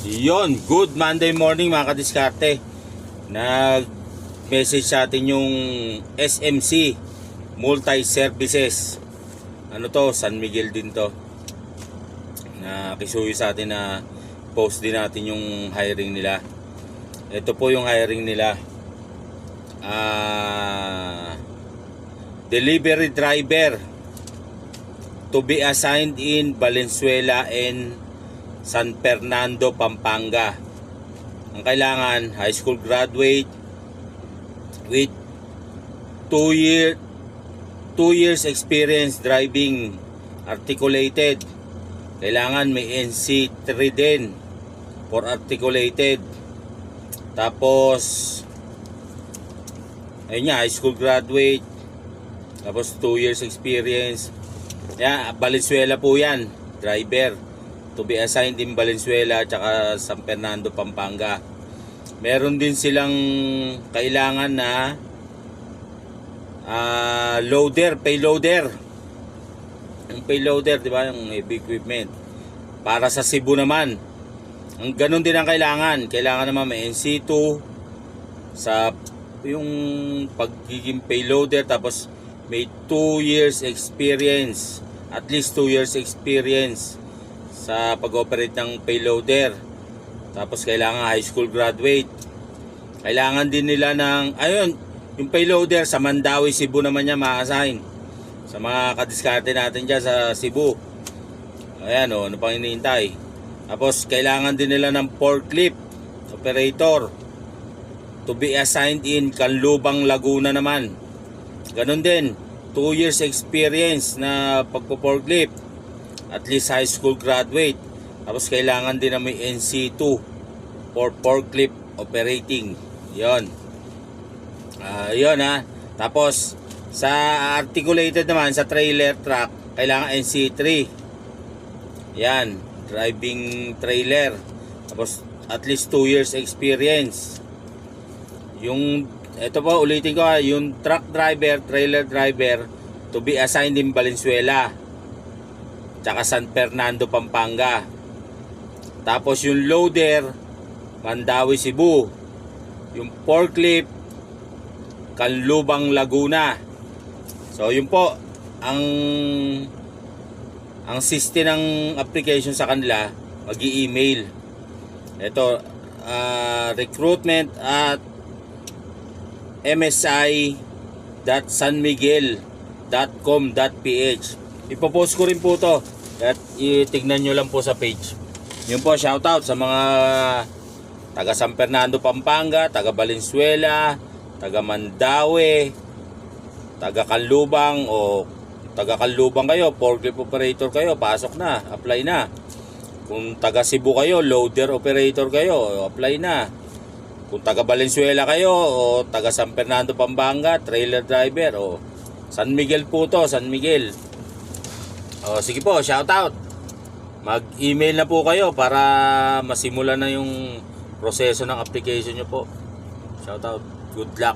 Yon, good Monday morning mga kadiskarte. Nag-message sa atin yung SMC Multi-Services. Ano to? San Miguel din to. Nakisuyo sa atin na post din natin yung hiring nila. Ito po yung hiring nila. Delivery driver to be assigned in Valenzuela and San Fernando, Pampanga. Ang kailangan, high school graduate with 2 years experience driving, articulated. Kailangan may NC3 din for articulated. Tapos ayun nga, high school graduate, tapos 2 years experience. Yan, Valenzuela po yan, driver to be assigned in Valenzuela at San Fernando, Pampanga. Meron din silang kailangan na loader, payloader. Yung payloader, di ba, yung heavy equipment. Para sa Cebu naman, ang ganun din ang kailangan. Kailangan naman may NC2 sa yung pagiging payloader, tapos may 2 years experience, at least 2 years experience sa pag-operate ng payloader. Tapos kailangan high school graduate. Kailangan din nila ng, ayun, yung payloader sa Mandawi, Cebu naman niya ma-assign. Sa mga kadiskarte natin dyan sa Cebu. Ayan o, ano pang hinihintay. Tapos kailangan din nila ng forklift operator to be assigned in Canlubang, Laguna naman. Ganon din, 2 years experience na pagpo-forklift, at least high school graduate. Tapos kailangan din na may NC2 for forklift operating. Yon. Yon ha. Tapos sa articulated naman, sa trailer truck, kailangan NC3. Yan, driving trailer. Tapos at least 2 years experience. Yung, ito po, ulitin ko ha, yung truck driver, trailer driver to be assigned in Valenzuela tsaka San Fernando, Pampanga. Tapos yung loader, Mandawi, Cebu. Yung forklift, Canlubang, Laguna. So yun po ang system ng application sa kanila, mag-i-email. Ito, recruitment at msi.sanmiguel.com.ph. Ipopost ko rin po to at itignan nyo lang po sa page. Yun po, shoutout sa mga taga San Fernando, Pampanga, taga Valenzuela, taga Mandawi, taga Canlubang, o taga Canlubang kayo, forklift operator kayo, pasok na, apply na. Kung taga Cebu kayo, loader operator kayo, apply na. Kung taga Valenzuela kayo o taga San Fernando, Pampanga, trailer driver, o San Miguel po to, San Miguel. O sige po, shout out. Mag-email na po kayo para masimula na yung proseso ng application nyo po. Shout out. Good luck.